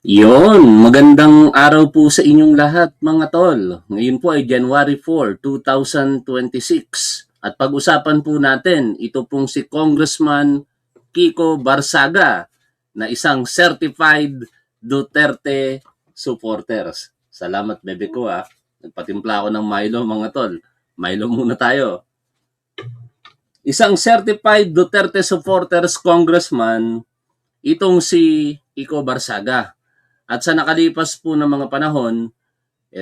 Magandang araw po sa inyong lahat mga tol. Ngayon po ay January 4, 2026. At pag-usapan po natin, ito pong si Congressman Kiko Barsaga na isang certified Duterte supporters. Salamat bebe ko ha. Nagpatimpla ako ng Milo mga tol. Milo muna tayo. Isang certified Duterte supporters congressman, itong si Kiko Barsaga. At sa nakalipas po ng mga panahon,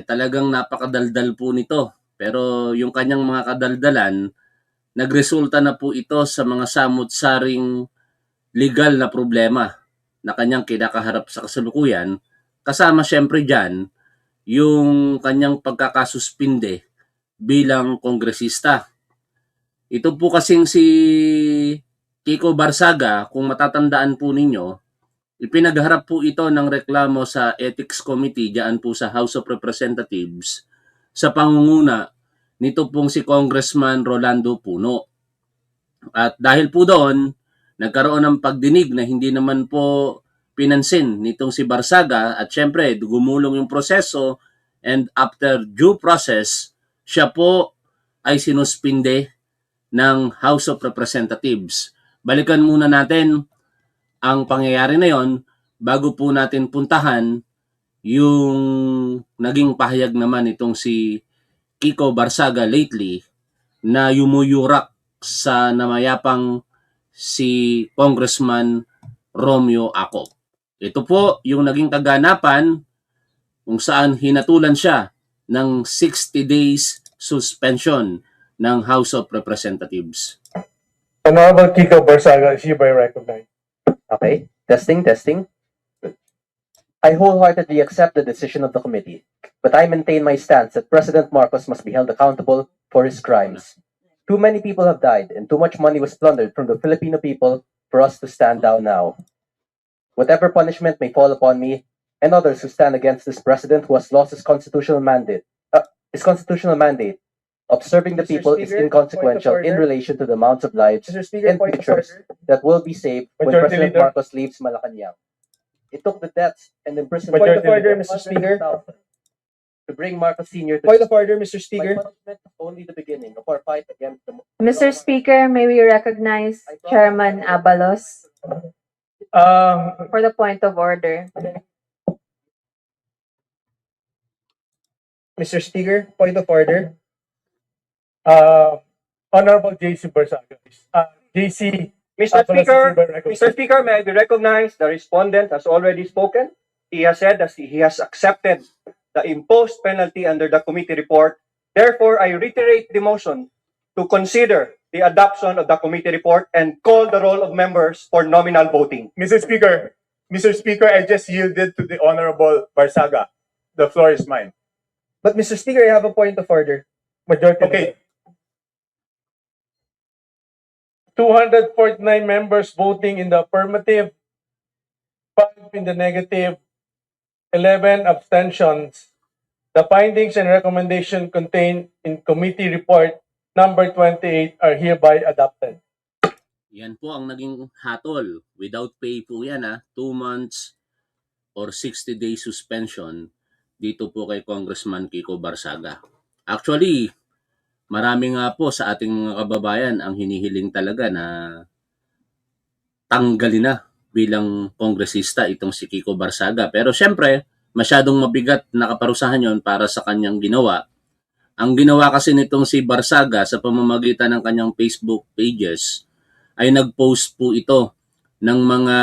talagang napakadaldal po nito. Pero yung kanyang mga kadaldalan, nagresulta na po ito sa mga samut-saring legal na problema na kanyang kinakaharap sa kasalukuyan. Kasama syempre dyan, yung kanyang pagkakasuspinde bilang kongresista. Ito po kasing si Kiko Barsaga, kung matatandaan po ninyo, ipinagharap po ito ng reklamo sa Ethics Committee diyan po sa House of Representatives sa pangunguna nito pong si Congressman Rolando Puno. At dahil po doon, nagkaroon ng pagdinig na hindi naman po pinansin nitong si Barsaga at syempre gumulong yung proseso and after due process, siya po ay sinuspinde ng House of Representatives. Balikan muna natin ang pangyayari na yon bago po natin puntahan yung naging pahayag naman itong si Kiko Barsaga lately na yumuyurak sa namayapang si Congressman Romeo Acop. Ito po yung naging kaganapan kung saan hinatulan siya ng 60 days suspension ng House of Representatives. Honorable Kiko Barsaga is hereby recognized. Okay, testing. I wholeheartedly accept the decision of the committee, but I maintain my stance that President Marcos must be held accountable for his crimes. Too many people have died and too much money was plundered from the Filipino people for us to stand down now. Whatever punishment may fall upon me and others who stand against this president who has lost his constitutional mandate, of serving the people is inconsequential in relation to the amounts of lives and futures that will be saved when President Marcos leaves Malacanang. It took the deaths and imprisonment Point of order, Mr. Speaker. to bring Marcos Sr. to Point of order, Mr. my Speaker. punishment is only the beginning of our fight against the Mr. Speaker, may we recognize Chairman Abalos for the point of order. Mr. Speaker, point of order. Honorable JC Barsaga. JC. Mr. Abalos is Speaker, hereby recognized. Mr. Speaker, may I be recognized? The respondent has already spoken. He has said that he has accepted the imposed penalty under the committee report. Therefore, I reiterate the motion to consider the adoption of the committee report and call the roll of members for nominal voting. Mr. Speaker, I just yielded to the Honorable Barsaga. The floor is mine. But Mr. Speaker, I have a point of order. Majority. Okay. 249 members voting in the affirmative, 5 in the negative, 11 abstentions. The findings and recommendation contained in committee report number 28 are hereby adopted. Yan po ang naging hatol. Without pay po yan 2 months or 60 days suspension dito po kay Congressman Kiko Barsaga. Actually, marami nga po sa ating mga kababayan ang hinihiling talaga na tanggalin na bilang kongresista itong si Kiko Barsaga. Pero syempre, masyadong mabigat na kaparusahan yon para sa kanyang ginawa. Ang ginawa kasi nitong si Barsaga sa pamamagitan ng kanyang Facebook pages ay nag-post po ito ng mga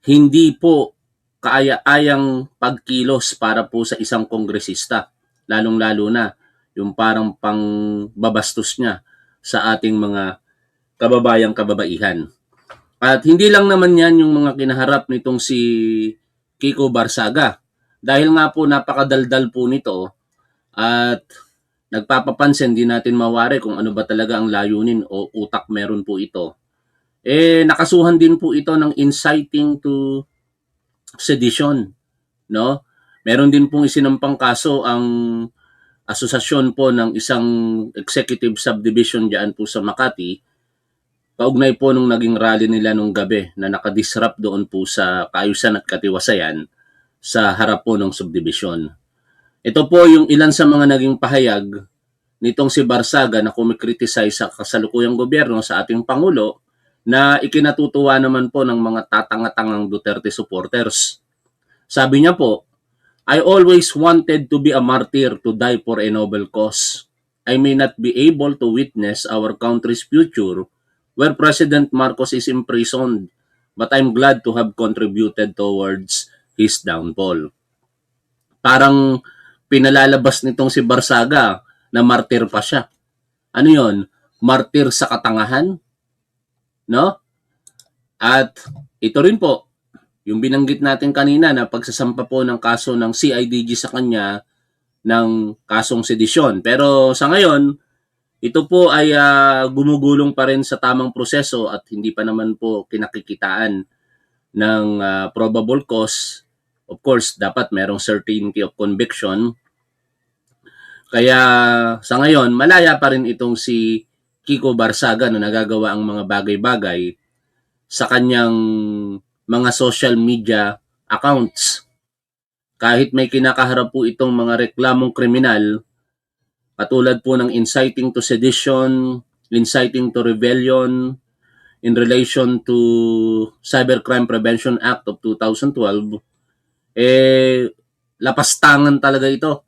hindi po kaaya-ayang pagkilos para po sa isang kongresista. Lalong-lalo na yung parang pangbabastos niya sa ating mga kababayang kababaihan. At hindi lang naman yan yung mga kinaharap nitong si Kiko Barsaga. Dahil nga po napakadaldal po nito at nagpapapansin, di natin mawari kung ano ba talaga ang layunin o utak meron po ito. Nakasuhan din po ito ng inciting to sedition, no? Meron din pong isinampang kaso ang asosasyon po ng isang executive subdivision diyan po sa Makati, kaugnay po nung naging rally nila nung gabi na nakadisrupt doon po sa kaayusan at katiwasayan. sa harap po ng subdivision. Ito po yung ilan sa mga naging pahayag nitong si Barsaga na kumikriticize sa kasalukuyang gobyerno sa ating Pangulo na ikinatutuwa naman po ng mga tatanga-tangang Duterte supporters. Sabi niya po, I always wanted to be a martyr to die for a noble cause. I may not be able to witness our country's future where President Marcos is imprisoned, but I'm glad to have contributed towards his downfall. Parang pinalalabas nitong si Barsaga na martyr pa siya. Ano yon? Martyr sa katangahan? No? At ito rin po, yung binanggit natin kanina na pagsasampa po ng kaso ng CIDG sa kanya ng kasong sedisyon. Pero sa ngayon, ito po ay gumugulong pa rin sa tamang proseso at hindi pa naman po kinakikitaan ng probable cause. Of course, dapat merong certainty of conviction. Kaya sa ngayon, malaya pa rin itong si Kiko Barsaga na nagagawa ang mga bagay-bagay sa kanyang mga social media accounts. Kahit may kinakaharap po itong mga reklamong kriminal, katulad po ng inciting to sedition, inciting to rebellion, in relation to Cybercrime Prevention Act of 2012, lapastangan talaga ito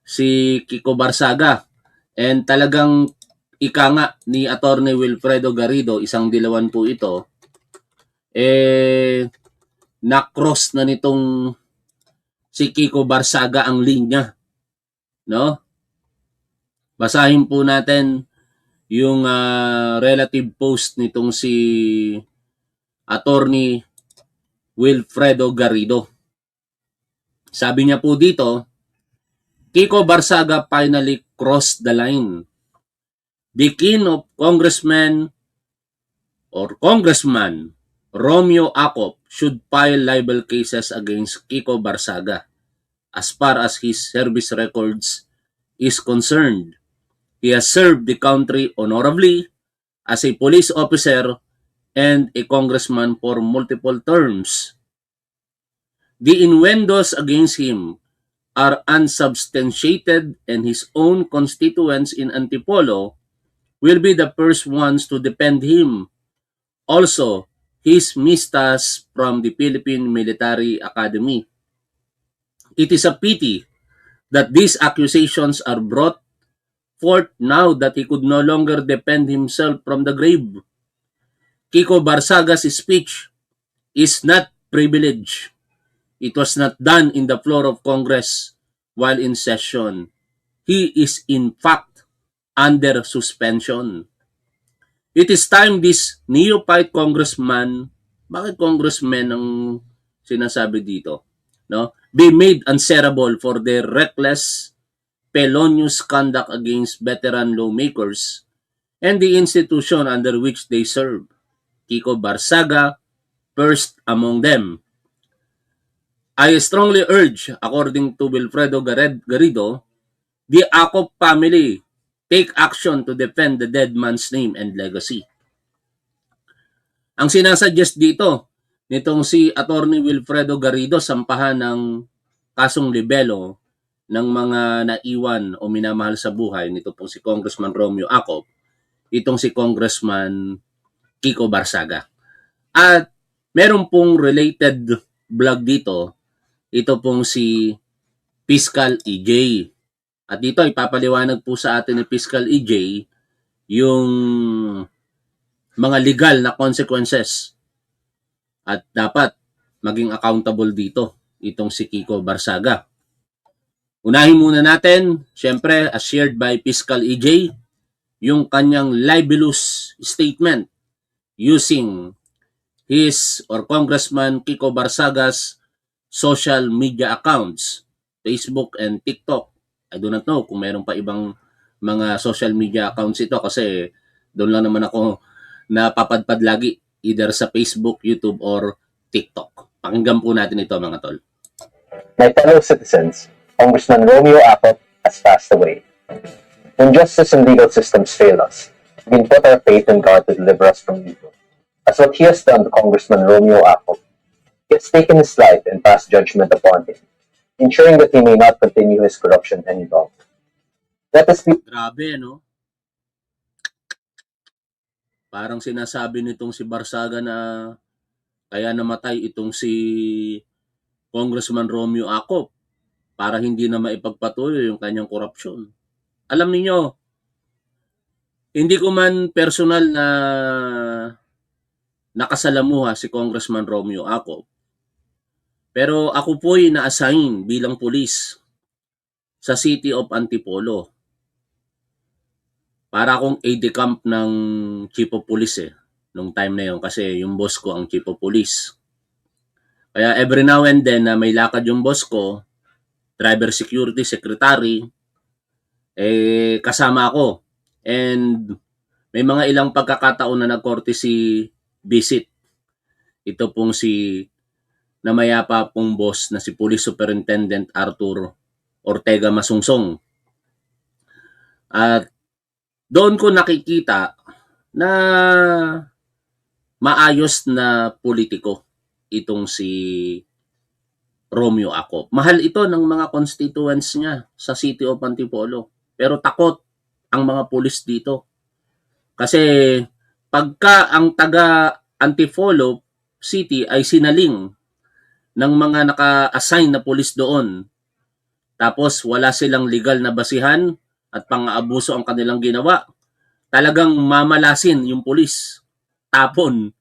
si Kiko Barsaga. And talagang ika nga ni Attorney Wilfredo Garrido, isang dilawan po ito, na-cross na nitong si Kiko Barsaga ang linya. No? Basahin po natin yung relative post nitong si Attorney Wilfredo Garrido. Sabi niya po dito, Kiko Barsaga finally crossed the line. The kin of Congressman Romeo Acop should file libel cases against Kiko Barsaga as far as his service records is concerned. He has served the country honorably as a police officer and a congressman for multiple terms. The innuendos against him are unsubstantiated and his own constituents in Antipolo will be the first ones to defend him. Also, his mistas from the Philippine Military Academy. It is a pity that these accusations are brought forth now that he could no longer defend himself from the grave. Kiko Barsaga's speech is not privilege. It was not done in the floor of Congress while in session. He is in fact under suspension. It is time this neophyte congressman, bakit congressman ang sinasabi dito, no, be made answerable for their reckless, felonious conduct against veteran lawmakers and the institution under which they serve. Kiko Barsaga, first among them. I strongly urge, according to Wilfredo Garrido, the Acop family take action to defend the dead man's name and legacy. Ang sinasuggest dito, nitong si Attorney Wilfredo Garrido, sampahan ng kasong libelo ng mga naiwan o minamahal sa buhay nito pong si Congressman Romeo Acop, itong si Congressman Kiko Barsaga. At meron pong related vlog dito, ito pong si Fiscal EJ. At dito ipapaliwanag po sa atin ni Fiscal EJ yung mga legal na consequences. At dapat maging accountable dito itong si Kiko Barsaga. Unahin muna natin, syempre as shared by Fiscal EJ, yung kanyang libelous statement using his or Congressman Kiko Barsaga's social media accounts, Facebook and TikTok. I do not know kung mayroon pa ibang mga social media accounts ito kasi doon lang naman ako napapadpad lagi either sa Facebook, YouTube, or TikTok. Pakinggan po natin ito mga tol. My fellow citizens, Congressman Romeo Acop has passed away. When justice and legal systems fail us, we can put our faith in God to deliver us from evil. As what he has done to Congressman Romeo Acop, He has taken his life and passed judgment upon him, ensuring that he may not continue his corruption any longer. Let us be Grabe, no? Parang sinasabi nitong si Barsaga na kaya namatay itong si Congressman Romeo Acop para hindi na maipagpatuloy yung kanyang korupsyon. Alam niyo, hindi ko man personal na nakasalamuha si Congressman Romeo Acop, pero ako po'y na-assign bilang pulis sa City of Antipolo. Para akong aide-camp ng Chief of Police nung time na yun kasi yung boss ko ang Chief of Police. Kaya every now and then na may lakad yung boss ko, driver security, secretary, kasama ako. And may mga ilang pagkakataon na nag-courtesy visit. Ito pong si namayapa pong boss na si Police Superintendent Arthur Ortega Masungsong. At doon ko nakikita na maayos na politiko itong si Romeo Acop. Mahal ito ng mga constituents niya sa City of Antipolo. Pero takot ang mga pulis dito. Kasi pagka ang taga Antipolo City ay sinaling ng mga naka-assign na pulis doon, tapos wala silang legal na basihan at pang-aabuso ang kanilang ginawa, talagang mamalasin yung pulis. Tapon.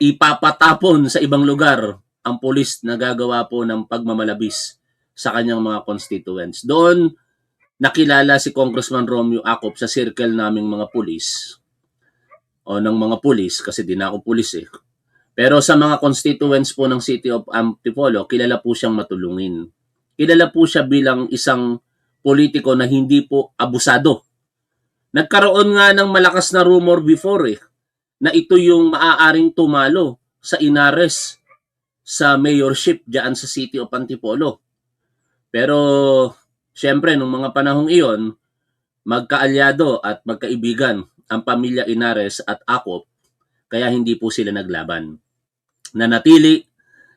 Ipapatapon sa ibang lugar ang pulis na gagawa po ng pagmamalabis sa kanyang mga constituents. Doon, nakilala si Congressman Romeo Acop sa circle naming mga pulis o ng mga pulis kasi di na ako pulis eh. Pero sa mga constituents po ng City of Antipolo, kilala po siyang matulungin. Kilala po siya bilang isang politiko na hindi po abusado. Nagkaroon nga ng malakas na rumor before na ito yung maaaring tumalo sa Inares sa mayorship diyan sa City of Antipolo. Pero siyempre nung mga panahong iyon, magkaalyado at magkaibigan ang pamilya Inares at Acop, kaya hindi po sila naglaban. Nanatili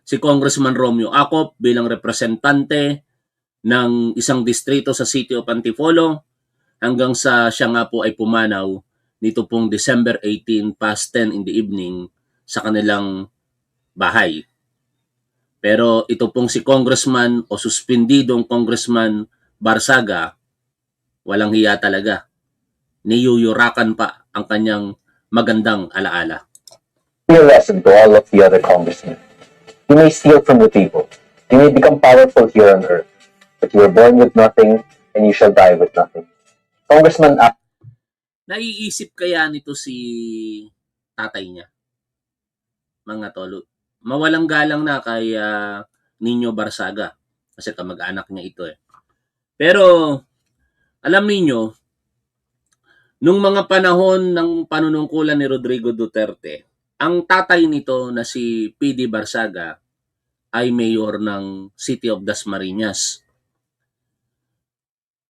si Congressman Romeo Acop bilang representante ng isang distrito sa City of Antipolo hanggang sa siya nga po ay pumanaw nito pong December 18 past 10 in the evening sa kanilang bahay. Pero ito pong si Congressman o suspendidong Congressman Barsaga, walang hiya talaga. Niyuyurakan pa ang kanyang magandang alaala. a lesson to all of the other congressmen. You may steal from the people. You may become powerful here on earth, but you were born with nothing and you shall die with nothing. Congressman Naiisip kaya nito si tatay niya? Mga tolo. Mawalang galang na kay Nino Barsaga kasi kamag-anak niya ito Pero alam niyo, nung mga panahon ng panunungkulan ni Rodrigo Duterte, ang tatay nito na si PD Barsaga ay mayor ng City of Dasmariñas.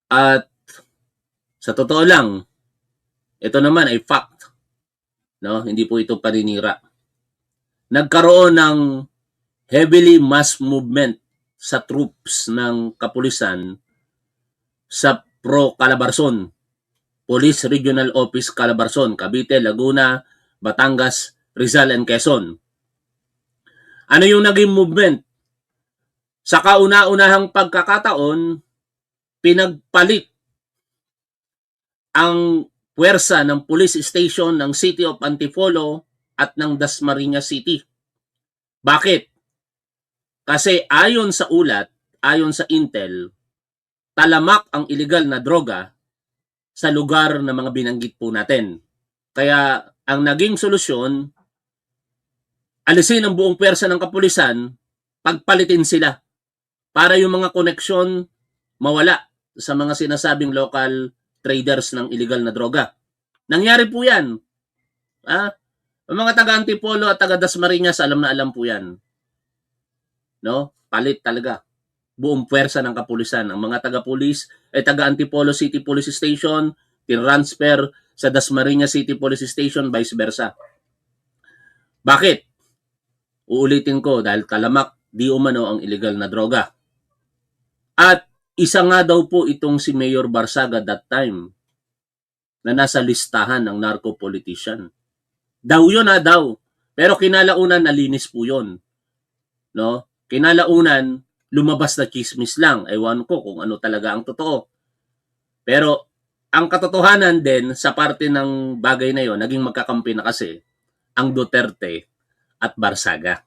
At sa totoo lang, ito naman ay fact. No? Hindi po ito paninira. Nagkaroon ng heavily mass movement sa troops ng kapulisan sa pro-Calabarzon. Police Regional Office Calabarzon, Cavite, Laguna, Batangas, Rizal, and Quezon. Ano yung naging movement? Sa kauna-unahang pagkakataon, pinagpalit ang puwersa ng police station ng City of Antipolo at ng Dasmariñas City. Bakit? Kasi ayon sa ulat, ayon sa intel, talamak ang illegal na droga sa lugar na mga binanggit po natin. Kaya ang naging solusyon, alisin ang buong puwersa ng kapulisan, pagpalitin sila para yung mga koneksyon mawala sa mga sinasabing local traders ng illegal na droga. Nangyari po yan. Ang mga taga-Antipolo at taga-Dasmariñas, alam na alam po yan. No? Palit talaga. Buong puwersa ng kapulisan. Ang mga taga-pulis ay taga-Antipolo City Police Station, tinransfer sa Dasmariñas City Police Station, vice versa. Bakit? Uulitin ko dahil talamak di umano ang illegal na droga. At isa nga daw po itong si Mayor Barsaga that time na nasa listahan ng narco politician. Daw yun daw. Pero kinalaunan nalinis po yun. No? Kinalaunan lumabas na chismis lang. Ewan ko kung ano talaga ang totoo. Pero ang katotohanan din sa parte ng bagay na yon, naging magkakampi na kasi ang Duterte at Barsaga.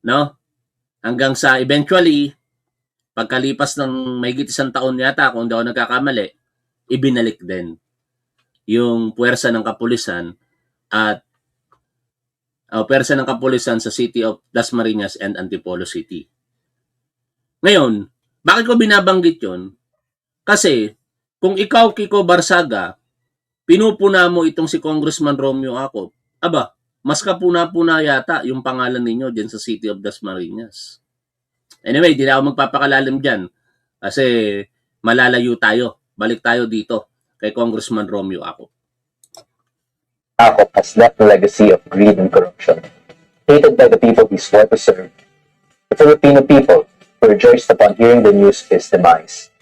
No? Hanggang sa eventually, pagkalipas ng mahigit 1 taon yata, kung hindi ako nagkakamali, ibinalik din yung puwersa ng kapulisan at puwersa ng kapulisan sa City of Dasmariñas and Antipolo City. Ngayon, bakit ko binabanggit yon? Kasi, kung ikaw, Kiko Barsaga, pinupuna mo itong si Congressman Romeo Acop, aba, mas kapuna-puna yata yung pangalan ninyo dyan sa City of Dasmariñas. Anyway, di na ako magpapakalalim dyan kasi malalayo tayo. Balik tayo dito kay Congressman Romeo Acop. Acop has left a legacy of greed and corruption, hated by the people he swore to serve. The Filipino people rejoiced upon hearing the news of his demise.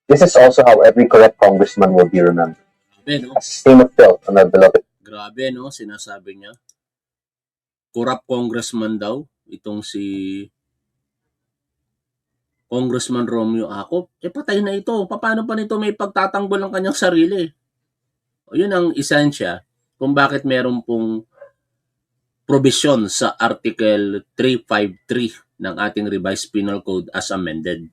This is also how every corrupt congressman will be remembered. Grabe, no? A stain of filth on our beloved. Grabe, no? Sinasabi niya. Corrupt congressman daw. Itong si Congressman Romeo Acop. Patay na ito. Paano pa nito may pagtatanggol ang kanyang sarili? O, yun ang esensya kung bakit meron pong provision sa Article 353 ng ating Revised Penal Code as amended.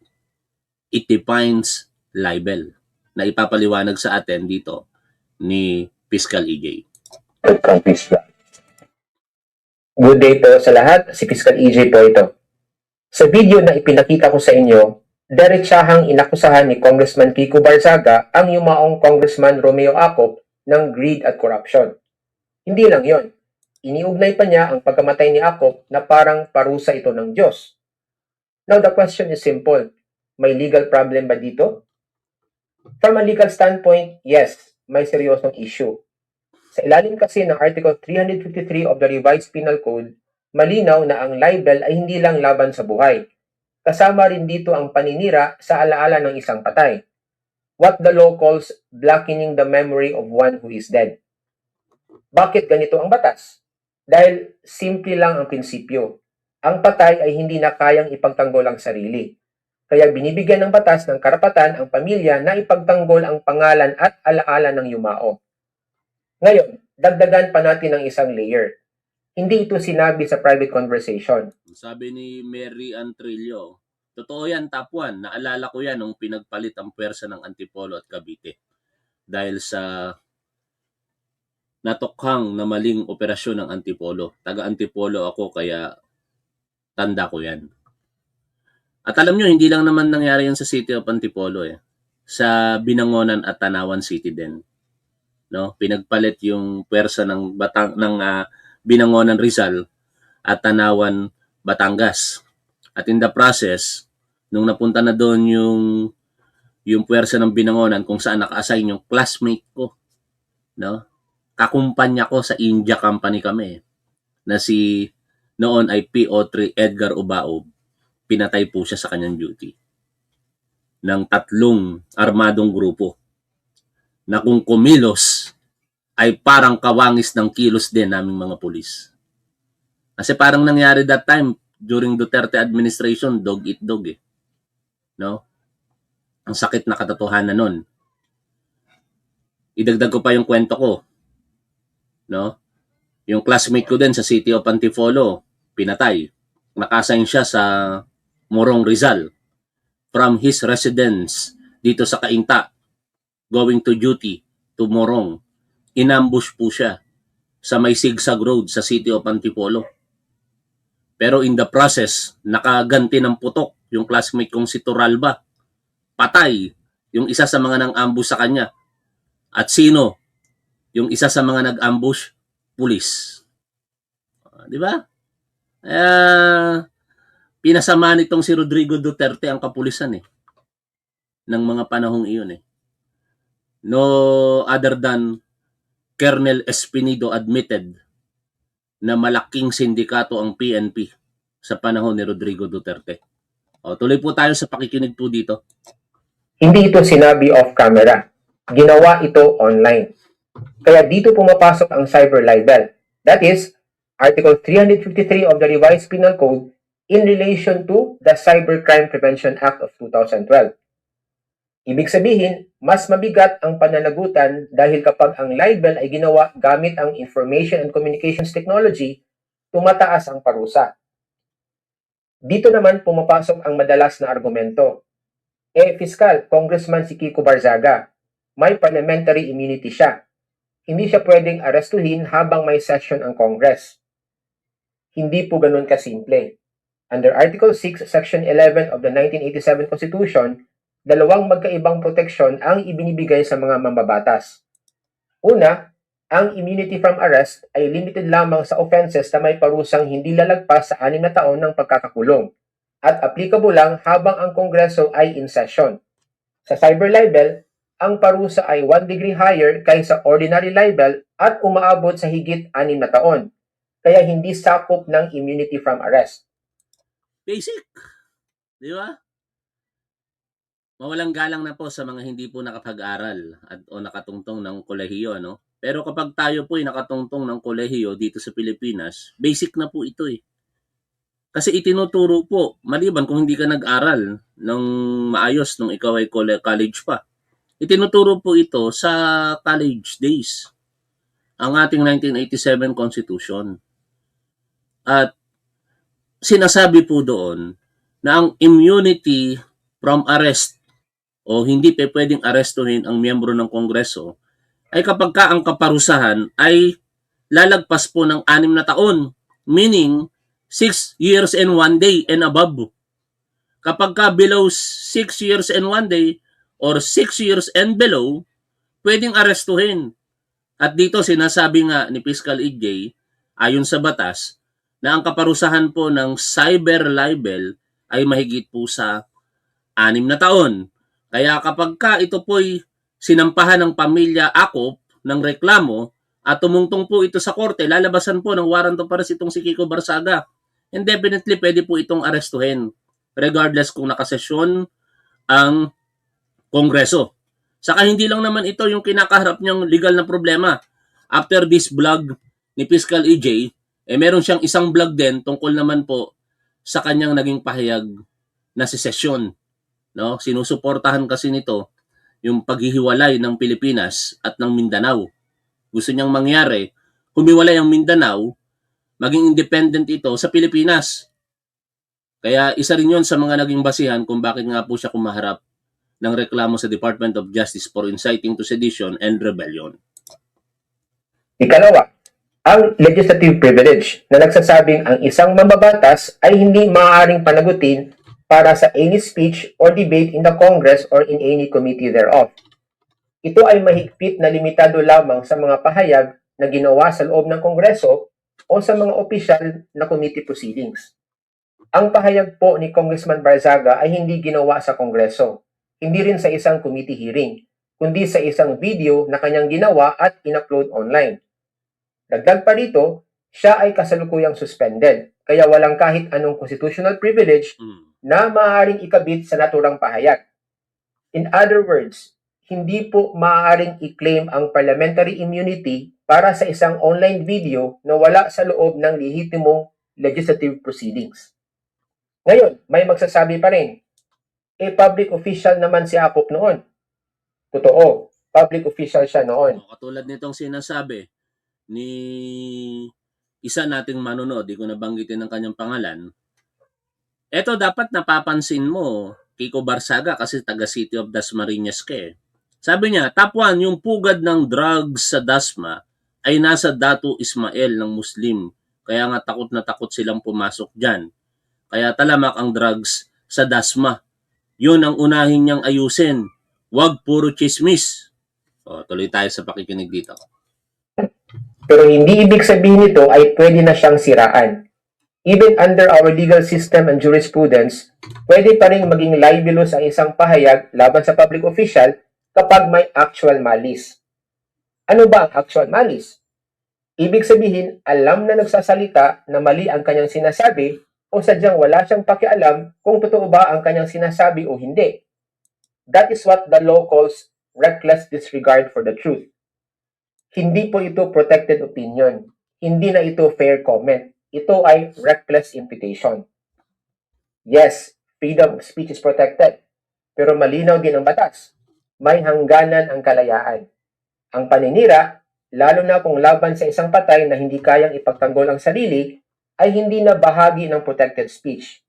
It defines libel na ipapaliwanag sa atin dito ni Fiscal EJ. Good day po sa lahat. Si Fiscal EJ po ito. Sa video na ipinakita ko sa inyo, diretsahang inakusahan ni Congressman Kiko Barsaga ang yumaong Congressman Romeo Acop ng greed at corruption. Hindi lang yon. Iniugnay pa niya ang pagkamatay ni Acop na parang parusa ito ng Diyos. Now the question is simple. May legal problem ba dito? From a legal standpoint, yes, may seryosong issue. Sa ilalim kasi ng Article 353 of the Revised Penal Code, malinaw na ang libel ay hindi lang laban sa buhay. Kasama rin dito ang paninira sa alaala ng isang patay. What the law calls blackening the memory of one who is dead. Bakit ganito ang batas? Dahil simple lang ang prinsipyo. Ang patay ay hindi na kayang ipagtanggol ang sarili. Kaya binibigyan ng batas ng karapatan ang pamilya na ipagtanggol ang pangalan at alaala ng yumao. Ngayon, dagdagan pa natin ng isang layer. Hindi ito sinabi sa private conversation. Sabi ni Mary Antrillo, totoo yan, top 1. Naalala ko yan nung pinagpalit ang pwersa ng Antipolo at Cavite. Dahil sa natukhang na maling operasyon ng Antipolo. Taga-Antipolo ako kaya tanda ko yan. At alam nyo, hindi lang naman nangyari yan sa City of Antipolo sa Binangonan at Tanawan City din. No, pinagpalit yung pwersa ng Binangonan Rizal at Tanawan Batangas. At in the process, nung napunta na doon yung pwersa ng Binangonan kung saan naka-assign yung classmate ko, no? Kakumpanya ko sa India company kami na si noon ay PO3 Edgar Ubaob. Pinatay po siya sa kanyang duty ng 3 armadong grupo na kung kumilos ay parang kawangis ng kilos din naming mga pulis. Kasi parang nangyari that time during Duterte administration, dog eat dog No? Ang sakit na katotohanan nun. Idagdag ko pa yung kwento ko. No? Yung classmate ko din sa City of Antipolo, pinatay. Nakasign siya sa Morong Rizal from his residence dito sa Cainta going to duty to Morong. Inambush po siya sa may Sigsag Road sa City of Antipolo. Pero in the process, nakaganti ng putok yung classmate kong si Toralba. Patay yung isa sa mga nang-ambush sa kanya. At sino yung isa sa mga nag-ambush? Pulis. Di ba? Pinasama nitong si Rodrigo Duterte ang kapulisan ng mga panahong iyon No other than Colonel Espinido admitted na malaking sindikato ang PNP sa panahon ni Rodrigo Duterte. O, tuloy po tayo sa pakikinig po dito. Hindi ito sinabi off camera. Ginawa ito online. Kaya dito pumapasok ang cyber libel. That is, Article 353 of the Revised Penal Code in relation to the Cybercrime Prevention Act of 2012. Ibig sabihin, mas mabigat ang pananagutan dahil kapag ang libel ay ginawa gamit ang Information and Communications Technology, tumataas ang parusa. Dito naman pumapasok ang madalas na argumento. Fiscal, Congressman si Kiko Barzaga, may parliamentary immunity siya. Hindi siya pwedeng arestuhin habang may session ang Congress. Hindi po ganun kasimple. Under Article 6, Section 11 of the 1987 Constitution, dalawang magkaibang proteksyon ang ibinibigay sa mga mambabatas. Una, ang immunity from arrest ay limited lamang sa offenses na may parusang hindi lalagpas sa 6 na taon ng pagkakakulong at applicable lang habang ang Kongreso ay in session. Sa cyber libel, ang parusa ay 1 degree higher kaysa ordinary libel at umaabot sa higit 6 na taon, kaya hindi sakop ng immunity from arrest. Basic. Di ba? Mawalang galang na po sa mga hindi po nakapag-aral o nakatungtong ng kolehiyo, no? Pero kapag tayo po ay nakatungtong ng kolehiyo dito sa Pilipinas, basic na po ito eh. Kasi itinuturo po, maliban kung hindi ka nag-aral ng maayos nung ikaw ay college pa. Itinuturo po ito sa college days. Ang ating 1987 Constitution. At sinasabi po doon na ang immunity from arrest o hindi pa pwedeng arestuhin ang miyembro ng Kongreso ay kapag ka ang kaparusahan ay lalagpas po ng 6 na taon, meaning 6 years and 1 day and above. Kapag ka below 6 years and 1 day or 6 years and below, pwedeng arestuhin. At dito sinasabi nga ni Fiscal EJ, ayon sa batas, na ang kaparusahan po ng cyber libel ay mahigit po sa 6 na taon. Kaya kapag ka ito po'y sinampahan ng pamilya akop ng reklamo at tumungtong po ito sa korte, lalabasan po ng warrant of arrest itong si Kiko Barzaga. And definitely pwede po itong arestuhin regardless kung nakasesyon ang Kongreso. Saka hindi lang naman ito yung kinakaharap niyang legal na problema. After this vlog ni Fiscal EJ, meron siyang isang vlog din tungkol naman po sa kanyang naging pahayag na secession. No? Sinusuportahan kasi nito yung paghihiwalay ng Pilipinas at ng Mindanao. Gusto niyang mangyari, humiwalay ang Mindanao, maging independent ito sa Pilipinas. Kaya isa rin yun sa mga naging basihan kung bakit nga po siya kumaharap ng reklamo sa Department of Justice for inciting to sedition and rebellion. Ikalawa, ang legislative privilege na nagsasabing ang isang mambabatas ay hindi maaaring panagutin para sa any speech or debate in the Congress or in any committee thereof. Ito ay mahigpit na limitado lamang sa mga pahayag na ginawa sa loob ng Kongreso o sa mga opisyal na committee proceedings. Ang pahayag po ni Congressman Barzaga ay hindi ginawa sa Kongreso, hindi rin sa isang committee hearing, kundi sa isang video na kanyang ginawa at in-upload online. Dagdag pa rito, siya ay kasalukuyang suspended, kaya walang kahit anong constitutional privilege na maaaring ikabit sa naturang pahayag. In other words, hindi po maaaring i-claim ang parliamentary immunity para sa isang online video na wala sa loob ng lehitimong legislative proceedings. Ngayon, may magsasabi pa rin, public official naman si Akop noon. Totoo, public official siya noon. Katulad nitong sinasabi ni isa nating manonood, di ko nabanggitin ang kanyang pangalan. Ito dapat napapansin mo, Kiko Barzaga, kasi taga City of Dasmariñas ka eh. Sabi niya, top 1, yung pugad ng drugs sa Dasma ay nasa Datu Ismail ng Muslim. Kaya nga takot na takot silang pumasok dyan. Kaya talamak ang drugs sa Dasma. Yun ang unahin niyang ayusin. Huwag puro chismis. O, tuloy tayo sa pakikinig dito. Pero hindi ibig sabihin nito ay pwede na siyang siraan. Even under our legal system and jurisprudence, pwede pa rin maging libelous ang isang pahayag laban sa public official kapag may actual malice. Ano ba ang actual malice? Ibig sabihin, alam na nagsasalita na mali ang kanyang sinasabi o sadyang wala siyang pakialam kung totoo ba ang kanyang sinasabi o hindi. That is what the law calls reckless disregard for the truth. Hindi po ito protected opinion. Hindi na ito fair comment. Ito ay reckless imputation. Yes, freedom of speech is protected. Pero malinaw din ang batas. May hangganan ang kalayaan. Ang paninira, lalo na kung laban sa isang patay na hindi kayang ipagtanggol ang sarili, ay hindi na bahagi ng protected speech.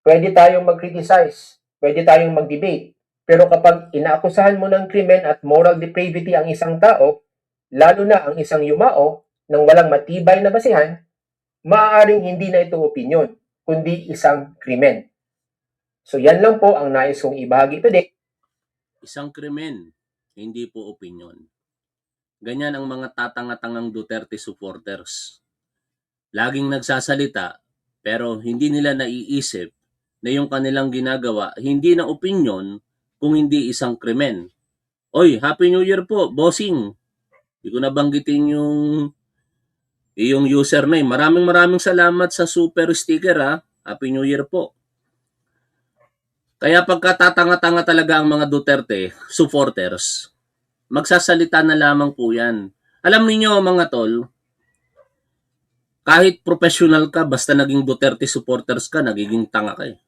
Pwede tayong mag-criticize, pwede tayong mag-debate, pero kapag inaakusahan mo ng krimen at moral depravity ang isang tao, lalo na ang isang yumao, nang walang matibay na basihan, maaaring hindi na ito opinyon, kundi isang krimen. So yan lang po ang nais kong ibahagi today. Isang krimen, hindi po opinyon. Ganyan ang mga tatanga-tangang Duterte supporters. Laging nagsasalita, pero hindi nila naiisip na yung kanilang ginagawa hindi na opinyon kung hindi isang krimen. Oy, Happy New Year po, bossing. Hindi ko nabanggitin yung username. Maraming salamat sa super sticker ha. Happy New Year po. Kaya pagkatatanga-tanga talaga ang mga Duterte supporters, magsasalita na lamang po yan. Alam niyo mga tol, kahit professional ka, basta naging Duterte supporters ka, nagiging tanga ka eh.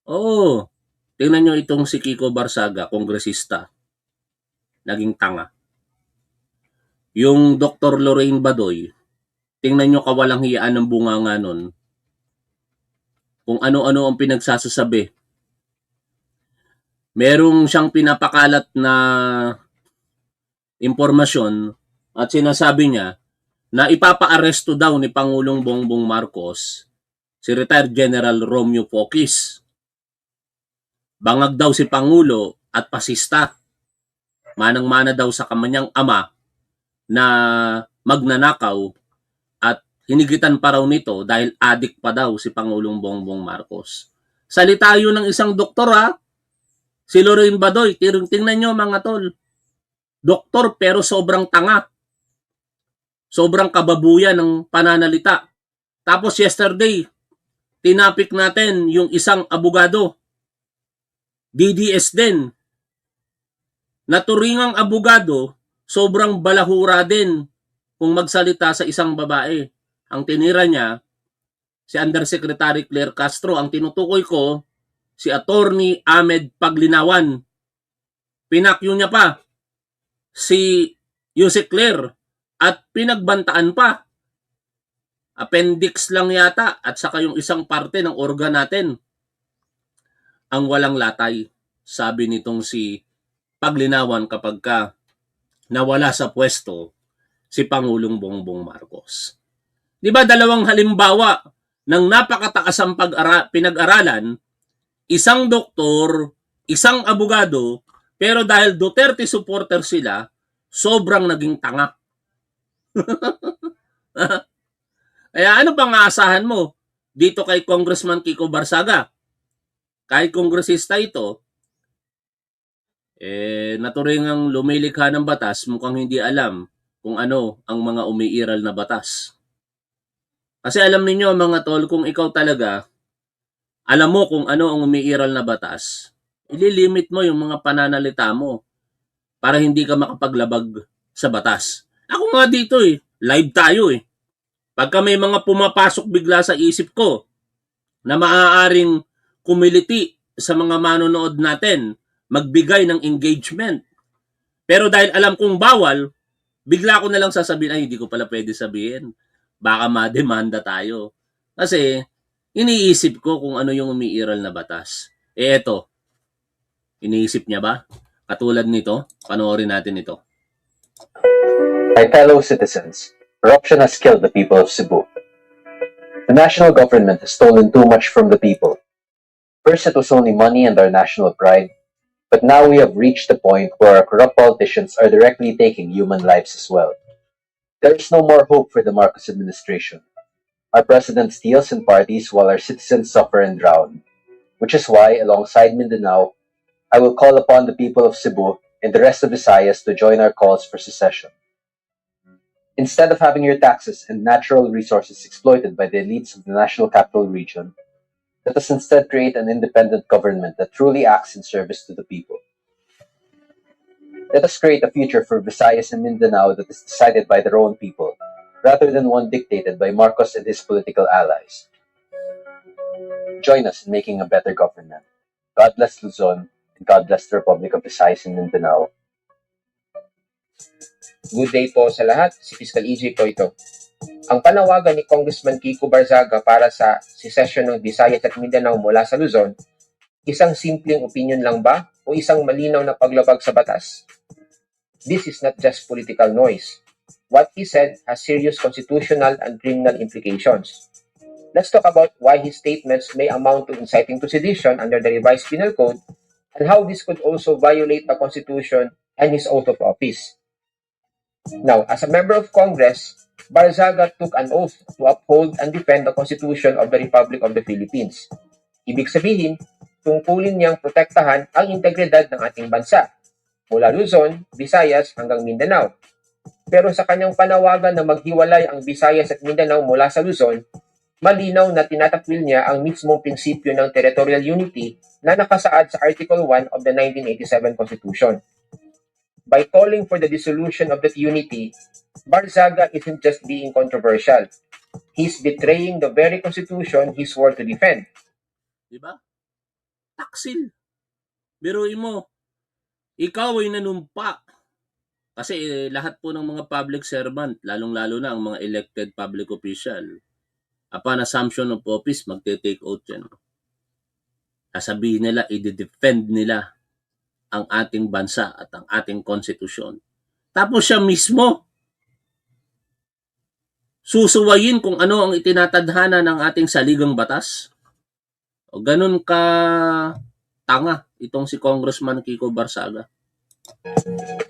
Oo, tingnan nyo itong si Kiko Barsaga, kongresista. Naging tanga. Yung Dr. Lorraine Badoy, tingnan nyo kawalang hiyaan ng bunganga nun. Kung ano-ano ang pinagsasasabi. Merong siyang pinapakalat na impormasyon at sinasabi niya na ipapa-aresto daw ni Pangulong Bongbong Marcos si retired General Romeo Pocis. Bangag daw si Pangulo at pasista. Manang-mana daw sa kamanyang ama na magnanakaw at hinigitan pa raw nito dahil adik pa daw si Pangulong Bongbong Marcos. Salita yun ng isang doktor ha. Si Lorraine Badoy, tingnan nyo mga tol. Doktor pero sobrang tanga. Sobrang kababuyan ng pananalita. Tapos yesterday, tinapik natin yung isang abogado. DDS din. Naturingang abogado, sobrang balahura din kung magsalita sa isang babae. Ang tinira niya, si Undersecretary Claire Castro. Ang tinutukoy ko, si Attorney Ahmed Paglinawan. Pinakyo niya pa si Yusek Claire at pinagbantaan pa. Appendix lang yata at saka yung isang parte ng organ natin ang walang latay. Sabi nitong si Paglinawan kapag ka nawala sa pwesto si Pangulong Bongbong Marcos. Di ba dalawang halimbawa ng napakataasang pinag-aralan, isang doktor, isang abogado, pero dahil Duterte supporter sila, sobrang naging tanga. Kaya ano pang aasahan mo dito kay Congressman Kiko Barsaga? Kahit kongresista ito, naturingang lumilikha ng batas, mukhang hindi alam kung ano ang mga umiiral na batas. Kasi alam niyo mga tol, kung ikaw talaga alam mo kung ano ang umiiral na batas, ililimit mo yung mga pananalita mo para hindi ka makapaglabag sa batas. Ako nga dito live tayo Pagka may mga pumapasok bigla sa isip ko na maaaring kumiliti sa mga manonood natin, magbigay ng engagement. Pero dahil alam kong bawal, bigla ko na lang sasabihin, ay hindi ko pala pwede sabihin. Baka ma-demanda tayo. Kasi iniisip ko kung ano yung umiiral na batas. Eto, iniisip niya ba? Katulad nito, panoorin natin ito. My fellow citizens, corruption has killed the people of Cebu. The national government has stolen too much from the people. First, it was only money and our national pride, but now we have reached the point where our corrupt politicians are directly taking human lives as well. There is no more hope for the Marcos administration. Our president steals and parties while our citizens suffer and drown, which is why, alongside Mindanao, I will call upon the people of Cebu and the rest of Visayas to join our calls for secession. Instead of having your taxes and natural resources exploited by the elites of the National Capital Region, let us instead create an independent government that truly acts in service to the people. Let us create a future for Visayas and Mindanao that is decided by their own people, rather than one dictated by Marcos and his political allies. Join us in making a better government. God bless Luzon, and God bless the Republic of Visayas and Mindanao. Good day po sa lahat, si Fiscal EJ po ito. Ang panawagan ni Congressman Kiko Barzaga para sa secession ng Visayas at Mindanao mula sa Luzon, isang simpleng opinion lang ba o isang malinaw na paglabag sa batas? This is not just political noise. What he said has serious constitutional and criminal implications. Let's talk about why his statements may amount to inciting to sedition under the revised penal code and how this could also violate the Constitution and his oath of office. Now, as a member of Congress, Barzaga took an oath to uphold and defend the Constitution of the Republic of the Philippines. Ibig sabihin, tungkulin niyang protektahan ang integridad ng ating bansa, mula Luzon, Visayas hanggang Mindanao. Pero sa kanyang panawagan na maghiwalay ang Visayas at Mindanao mula sa Luzon, malinaw na tinatakwil niya ang mismong prinsipyo ng territorial unity na nakasaad sa Article 1 of the 1987 Constitution. By calling for the dissolution of that unity, Barzaga isn't just being controversial. He's betraying the very Constitution he swore to defend. Diba? Taksil. Biruin mo, ikaw ay nanumpa. Kasi lahat po ng mga public servant, lalong-lalo na ang mga elected public official, upon assumption of office, magte-take oath yan. Sasabihin nila, i-defend nila ang ating bansa at ang ating konstitusyon. Tapos siya mismo, susuwayin kung ano ang itinatadhana ng ating saligang batas. O ganun ka tanga itong si Congressman Kiko Barzaga.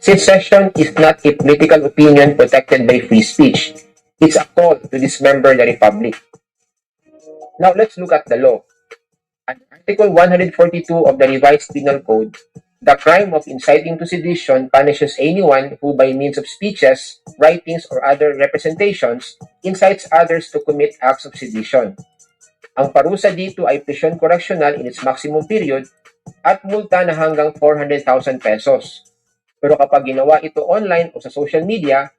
Secession is not a political opinion protected by free speech. It's a call to dismember the republic. Now let's look at the law. Under Article 142 of the revised penal code, the crime of inciting to sedition punishes anyone who by means of speeches, writings, or other representations incites others to commit acts of sedition. Ang parusa dito ay prisyon correctional in its maximum period at multa na hanggang 400,000 pesos. Pero kapag ginawa ito online o sa social media,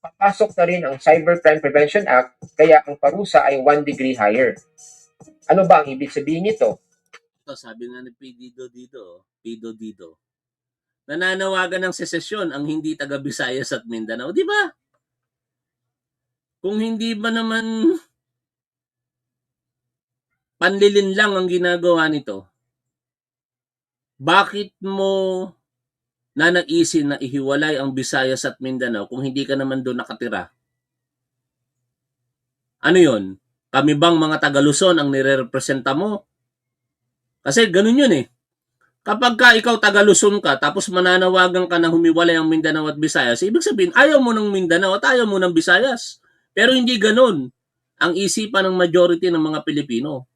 papasok na rin ang Cybercrime Prevention Act, kaya ang parusa ay 1 degree higher. Ano ba ang ibig sabihin nito? Ito, sabi nga ni Pido Dido, nananawagan ng secession ang hindi taga Visayas at Mindanao, di ba? Kung hindi ba naman panlilin lang ang ginagawa nito, bakit mo nanaisin na ihiwalay ang Visayas at Mindanao kung hindi ka naman doon nakatira? Ano yon? Kami bang mga taga-Luzon ang nire-representa mo? Kasi ganun yun eh. Kapag ka ikaw taga-Luzon ka, tapos mananawagan ka na humiwalay ang Mindanao at Visayas, ibig sabihin, ayaw mo ng Mindanao at ayaw mo ng Visayas. Pero hindi ganun ang isipan ng majority ng mga Pilipino.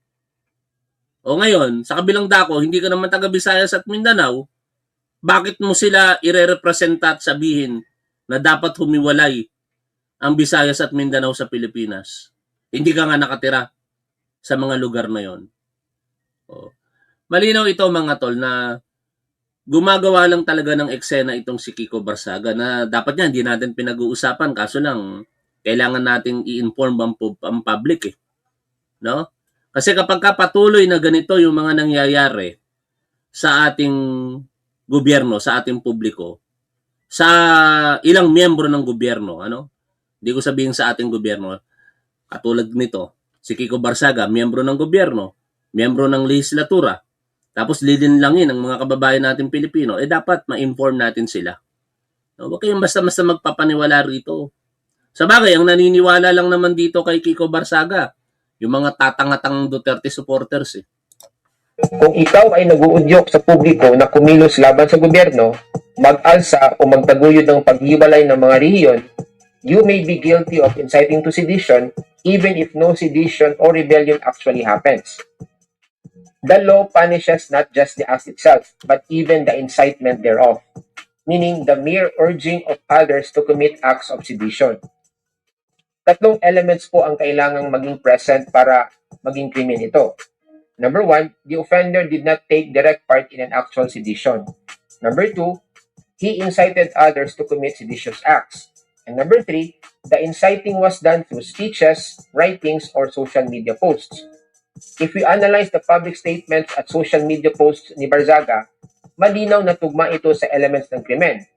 O ngayon, sa kabilang dako, hindi ka naman taga-Visayas at Mindanao, bakit mo sila ire-representa at sabihin na dapat humiwalay ang Visayas at Mindanao sa Pilipinas? Hindi ka nga nakatira sa mga lugar na yon. O. Malinaw ito mga tol na gumagawa lang talaga ng eksena itong si Kiko Barzaga na dapat niya hindi natin pinag-uusapan, kaso lang kailangan nating i-inform ang public eh. No? Kasi kapag patuloy na ganito yung mga nangyayari sa ating gobyerno, sa ating publiko, sa ilang miyembro ng gobyerno, ano? Hindi ko sabihin sa ating gobyerno, katulad nito, si Kiko Barzaga, miyembro ng gobyerno, miyembro ng lehislatura, tapos lilinlangin ang mga kababayan natin Pilipino, dapat ma-inform natin sila. No, huwag kayong basta-basta magpapaniwala rito. Sa bagay, ang naniniwala lang naman dito kay Kiko Barzaga, yung mga tatangatang Duterte supporters eh. Kung ikaw ay nag-uudyok sa publiko na kumilos laban sa gobyerno, mag-alsa o magtaguyod ng paghiwalay ng mga rehiyon, you may be guilty of inciting to sedition even if no sedition or rebellion actually happens. The law punishes not just the act itself, but even the incitement thereof, meaning the mere urging of others to commit acts of sedition. Tatlong elements po ang kailangang maging present para maging krimen ito. Number 1, the offender did not take direct part in an actual sedition. Number 2, he incited others to commit seditious acts. And number 3, the inciting was done through speeches, writings, or social media posts. If we analyze the public statements at social media posts ni Barzaga, malinaw na tugma ito sa elements ng krimen.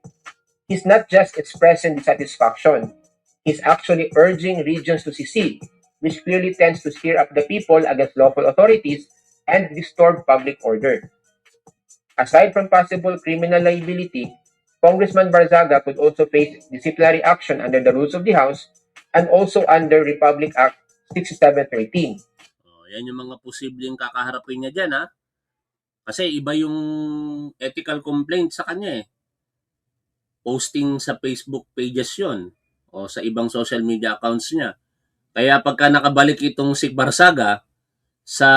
He's not just expressing dissatisfaction, he's actually urging regions to secede, which clearly tends to stir up the people against lawful authorities and disturb public order. Aside from possible criminal liability, Congressman Barzaga could also face disciplinary action under the rules of the House and also under Republic Act 6713. Yan yung mga posibleng kakaharapin niya dyan, ha? Kasi iba yung ethical complaint sa kanya, eh. Posting sa Facebook pages yon o sa ibang social media accounts niya. Kaya pagka nakabalik itong si Barzaga sa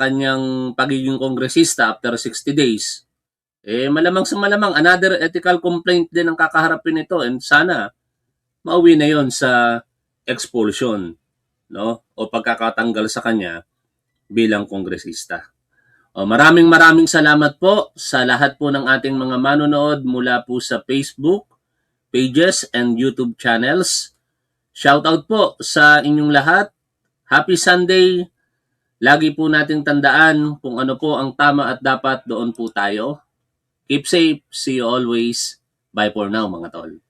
kanyang pagiging kongresista after 60 days, malamang sa malamang another ethical complaint din ang kakaharapin nito, and sana mauwi na yon sa expulsion, no? O pagkakatanggal sa kanya bilang kongresista. Maraming salamat po sa lahat po ng ating mga manonood mula po sa Facebook pages and YouTube channels. Shoutout po sa inyong lahat. Happy Sunday. Lagi po nating tandaan kung ano po ang tama at dapat, doon po tayo. Keep safe. See you always. Bye for now, mga tol.